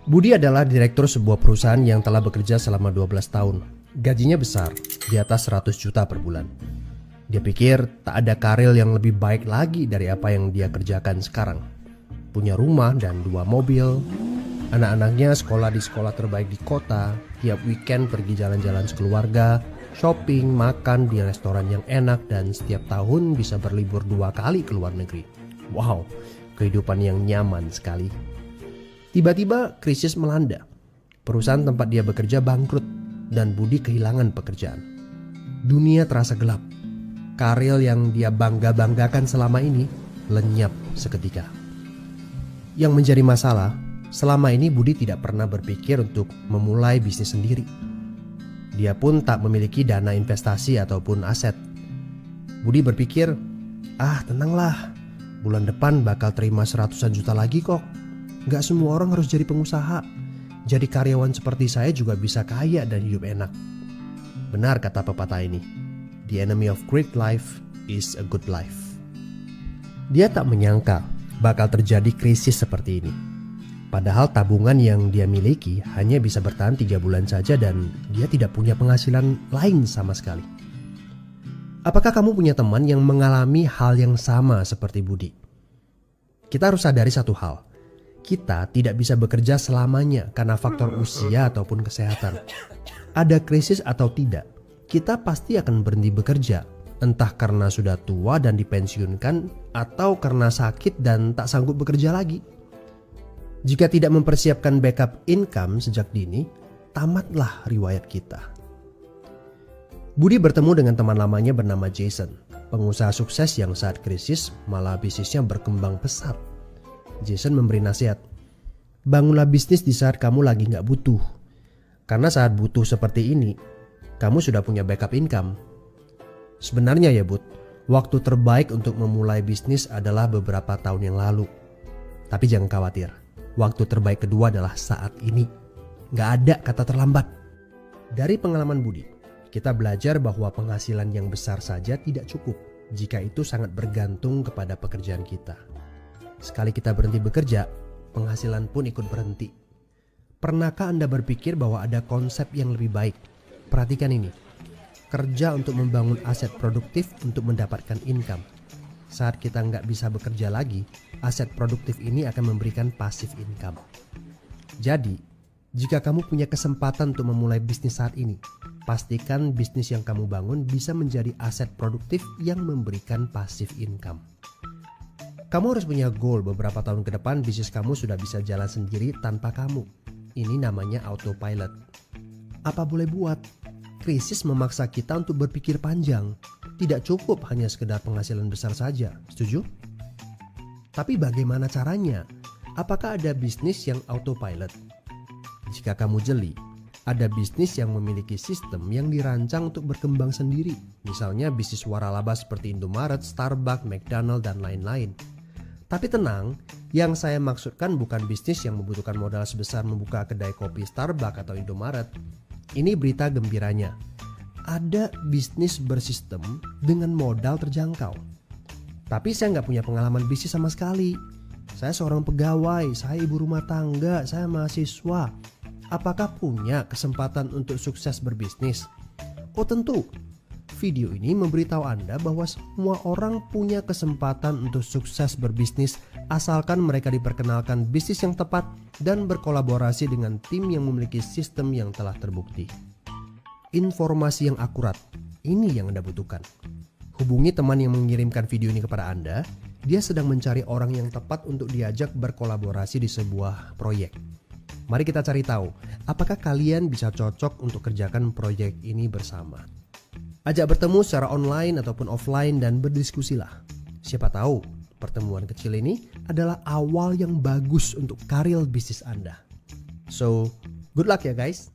Budi adalah direktur sebuah perusahaan yang telah bekerja selama 12 tahun. Gajinya besar, di atas 100 juta per bulan. Dia pikir tak ada karir yang lebih baik lagi dari apa yang dia kerjakan sekarang. Punya rumah dan 2 mobil. Anak-anaknya sekolah di sekolah terbaik di kota. Tiap weekend pergi jalan-jalan sekeluarga, shopping, makan di restoran yang enak, dan setiap tahun bisa berlibur 2 kali ke luar negeri. Wow, kehidupan yang nyaman sekali. Tiba-tiba krisis melanda. Perusahaan tempat dia bekerja bangkrut dan Budi kehilangan pekerjaan. Dunia terasa gelap. Karir yang dia bangga-banggakan selama ini lenyap seketika. Yang menjadi masalah, selama ini Budi tidak pernah berpikir untuk memulai bisnis sendiri. Dia pun tak memiliki dana investasi ataupun aset. Budi berpikir, tenanglah, bulan depan bakal terima 100-an juta lagi kok. Gak semua orang harus jadi pengusaha. Jadi karyawan seperti saya juga bisa kaya dan hidup enak. Benar kata pepatah ini. The enemy of great life is a good life. Dia tak menyangka bakal terjadi krisis seperti ini. Padahal tabungan yang dia miliki hanya bisa bertahan 3 bulan saja dan dia tidak punya penghasilan lain sama sekali. Apakah kamu punya teman yang mengalami hal yang sama seperti Budi? Kita harus sadari satu hal. Kita tidak bisa bekerja selamanya karena faktor usia ataupun kesehatan. Ada krisis atau tidak, kita pasti akan berhenti bekerja. Entah karena sudah tua dan dipensiunkan, atau karena sakit dan tak sanggup bekerja lagi. Jika tidak mempersiapkan backup income sejak dini, tamatlah riwayat kita. Budi bertemu dengan teman lamanya bernama Jason, pengusaha sukses yang saat krisis malah bisnisnya berkembang pesat. Jason memberi nasihat, bangunlah bisnis di saat kamu lagi gak butuh. Karena saat butuh seperti ini, kamu sudah punya backup income. Sebenarnya ya Bud, waktu terbaik untuk memulai bisnis adalah beberapa tahun yang lalu. Tapi jangan khawatir, waktu terbaik kedua adalah saat ini. Gak ada kata terlambat. Dari pengalaman Budi, kita belajar bahwa penghasilan yang besar saja tidak cukup jika itu sangat bergantung kepada pekerjaan kita. Sekali kita berhenti bekerja, penghasilan pun ikut berhenti. Pernahkah Anda berpikir bahwa ada konsep yang lebih baik? Perhatikan ini. Kerja untuk membangun aset produktif untuk mendapatkan income. Saat kita nggak bisa bekerja lagi, aset produktif ini akan memberikan passive income. Jadi, jika kamu punya kesempatan untuk memulai bisnis saat ini, pastikan bisnis yang kamu bangun bisa menjadi aset produktif yang memberikan passive income. Kamu harus punya goal beberapa tahun ke depan bisnis kamu sudah bisa jalan sendiri tanpa kamu. Ini namanya autopilot. Apa boleh buat? Krisis memaksa kita untuk berpikir panjang. Tidak cukup hanya sekedar penghasilan besar saja. Setuju? Tapi bagaimana caranya? Apakah ada bisnis yang autopilot? Jika kamu jeli, ada bisnis yang memiliki sistem yang dirancang untuk berkembang sendiri. Misalnya bisnis waralaba seperti Indomaret, Starbucks, McDonald, dan lain-lain. Tapi tenang, yang saya maksudkan bukan bisnis yang membutuhkan modal sebesar membuka kedai kopi Starbucks atau Indomaret. Ini berita gembiranya. Ada bisnis bersistem dengan modal terjangkau. Tapi saya nggak punya pengalaman bisnis sama sekali. Saya seorang pegawai, saya ibu rumah tangga, saya mahasiswa. Apakah punya kesempatan untuk sukses berbisnis? Oh tentu. Video ini memberitahu Anda bahwa semua orang punya kesempatan untuk sukses berbisnis asalkan mereka diperkenalkan bisnis yang tepat dan berkolaborasi dengan tim yang memiliki sistem yang telah terbukti. Informasi yang akurat, ini yang Anda butuhkan. Hubungi teman yang mengirimkan video ini kepada Anda. Dia sedang mencari orang yang tepat untuk diajak berkolaborasi di sebuah proyek. Mari kita cari tahu, apakah kalian bisa cocok untuk kerjakan proyek ini bersama. Ajak bertemu secara online ataupun offline dan berdiskusilah. Siapa tahu pertemuan kecil ini adalah awal yang bagus untuk karir bisnis Anda. So, good luck ya guys.